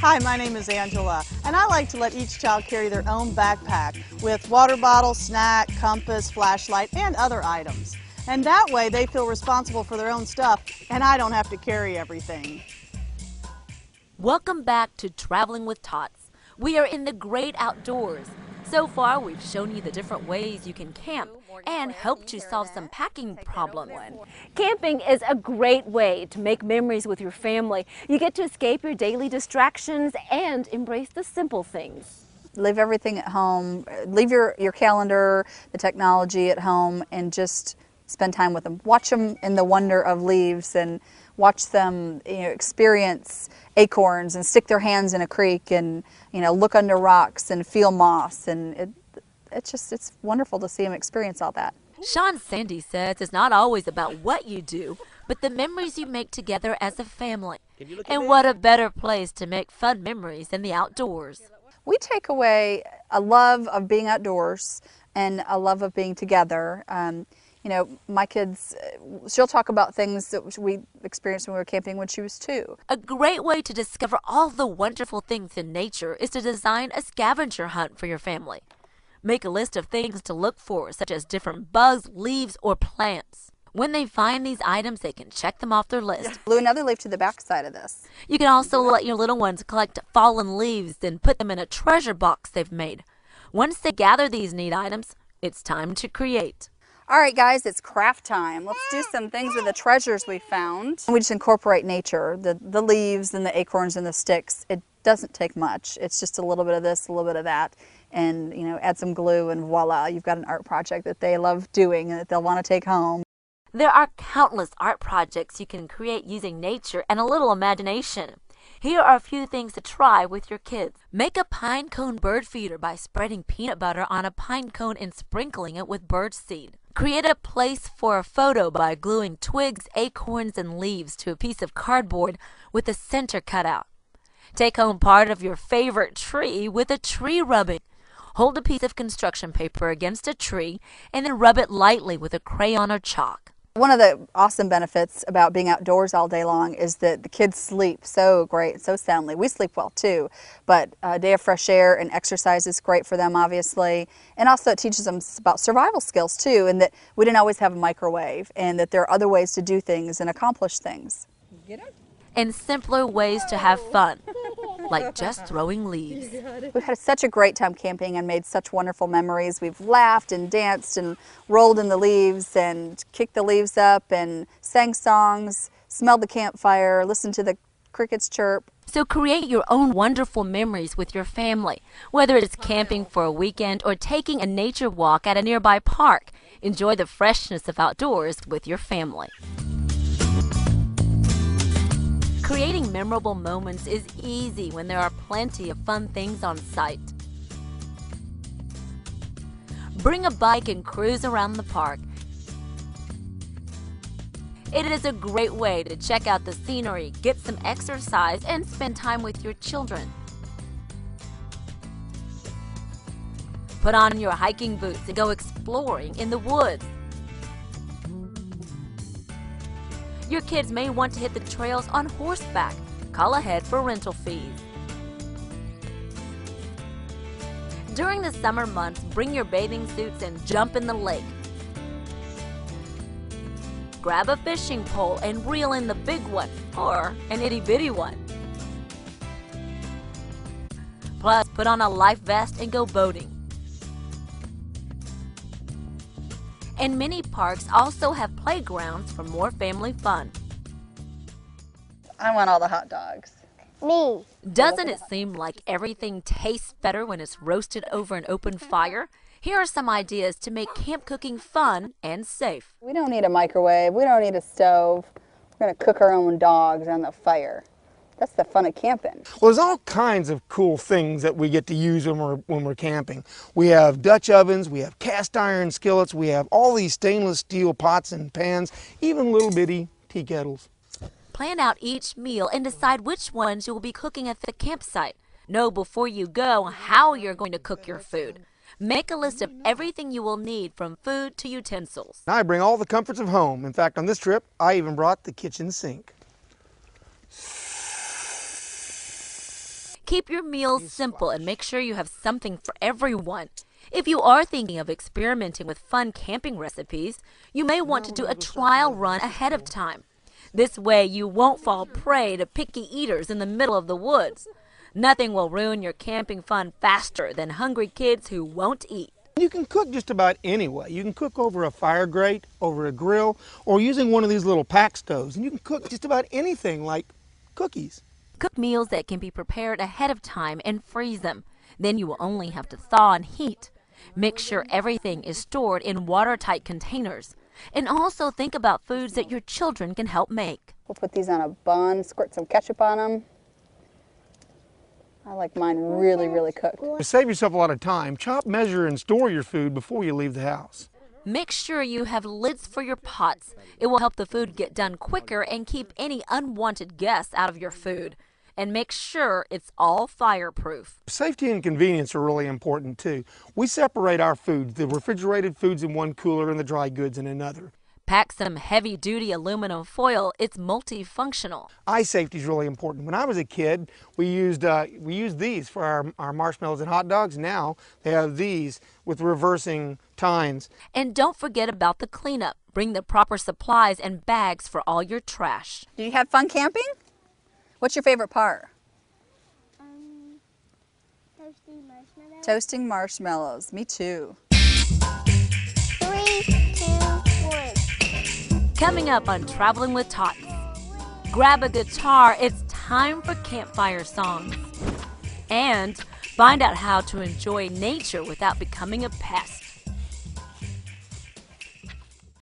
Hi, my name is Angela, and I like to let each child carry their own backpack with water bottle, snack, compass, flashlight, and other items. And that way they feel responsible for their own stuff, and I don't have to carry everything. Welcome back to Traveling with Tots. We are in the great outdoors. So far, we've shown you the different ways you can camp and helped you solve some packing problems. Camping is a great way to make memories with your family. You get to escape your daily distractions and embrace the simple things. Leave everything at home, leave your calendar, the technology at home, and just spend time with them. Watch them in the wonder of leaves and watch them experience acorns and stick their hands in a creek and look under rocks and feel moss, and it's wonderful to see them experience all that. Sean Sandy says it's not always about what you do, but the memories you make together as a family. And what a better place to make fun memories than the outdoors. We take away a love of being outdoors and a love of being together. My kids, she'll talk about things that we experienced when we were camping when she was 2. A great way to discover all the wonderful things in nature is to design a scavenger hunt for your family. Make a list of things to look for, such as different bugs, leaves, or plants. When they find these items, they can check them off their list. Glue another leaf to the back side of this. You can also let your little ones collect fallen leaves and put them in a treasure box they've made. Once they gather these neat items, it's time to create. All right, guys, it's craft time. Let's do some things with the treasures we found. We just incorporate nature, the leaves and the acorns and the sticks. It doesn't take much. It's just a little bit of this, a little bit of that, and add some glue, and voila, you've got an art project that they love doing and that they'll want to take home. There are countless art projects you can create using nature and a little imagination. Here are a few things to try with your kids. Make a pine cone bird feeder by spreading peanut butter on a pine cone and sprinkling it with bird seed. Create a place for a photo by gluing twigs, acorns, and leaves to a piece of cardboard with the center cut out. Take home part of your favorite tree with a tree rubbing. Hold a piece of construction paper against a tree and then rub it lightly with a crayon or chalk. One of the awesome benefits about being outdoors all day long is that the kids sleep so great, so soundly. We sleep well too, but a day of fresh air and exercise is great for them, obviously. And also it teaches them about survival skills too, and that we didn't always have a microwave, and that there are other ways to do things and accomplish things. And simpler ways to have fun, like just throwing leaves. We've had such a great time camping and made such wonderful memories. We've laughed and danced and rolled in the leaves and kicked the leaves up and sang songs, smelled the campfire, listened to the crickets chirp. So create your own wonderful memories with your family, whether it's camping for a weekend or taking a nature walk at a nearby park. Enjoy the freshness of outdoors with your family. Creating memorable moments is easy when there are plenty of fun things on site. Bring a bike and cruise around the park. It is a great way to check out the scenery, get some exercise, and spend time with your children. Put on your hiking boots and go exploring in the woods. Your kids may want to hit the trails on horseback. Call ahead for rental fees. During the summer months, bring your bathing suits and jump in the lake. Grab a fishing pole and reel in the big one or an itty-bitty one. Plus, put on a life vest and go boating. And many parks also have playgrounds for more family fun. I want all the hot dogs. Me. Doesn't it seem like everything tastes better when it's roasted over an open fire? Here are some ideas to make camp cooking fun and safe. We don't need a microwave. We don't need a stove. We're going to cook our own dogs on the fire. That's the fun of camping. Well, there's all kinds of cool things that we get to use when we're camping. We have Dutch ovens, we have cast iron skillets, we have all these stainless steel pots and pans, even little bitty tea kettles. Plan out each meal and decide which ones you will be cooking at the campsite. Know before you go how you're going to cook your food. Make a list of everything you will need from food to utensils. I bring all the comforts of home. In fact, on this trip, I even brought the kitchen sink. Keep your meals simple and make sure you have something for everyone. If you are thinking of experimenting with fun camping recipes, you may want to do a trial run ahead of time. This way you won't fall prey to picky eaters in the middle of the woods. Nothing will ruin your camping fun faster than hungry kids who won't eat. You can cook just about any way. You can cook over a fire grate, over a grill, or using one of these little pack stoves. And you can cook just about anything like cookies. Cook meals that can be prepared ahead of time and freeze them. Then you will only have to thaw and heat. Make sure everything is stored in watertight containers. And also think about foods that your children can help make. We'll put these on a bun, squirt some ketchup on them. I like mine really, really cooked. To save yourself a lot of time, chop, measure, and store your food before you leave the house. Make sure you have lids for your pots. It will help the food get done quicker and keep any unwanted guests out of your food. And make sure it's all fireproof. Safety and convenience are really important too. We separate our foods, the refrigerated foods in one cooler and the dry goods in another. Pack some heavy-duty aluminum foil. It's multifunctional. Eye safety is really important. When I was a kid, we used these for our marshmallows and hot dogs. Now they have these with reversing tines. And don't forget about the cleanup. Bring the proper supplies and bags for all your trash. Do you have fun camping? What's your favorite part? Toasting marshmallows. Toasting marshmallows. Me too. 3, 2, 1. Coming up on Traveling with Tots. Grab a guitar. It's time for campfire songs. And find out how to enjoy nature without becoming a pest.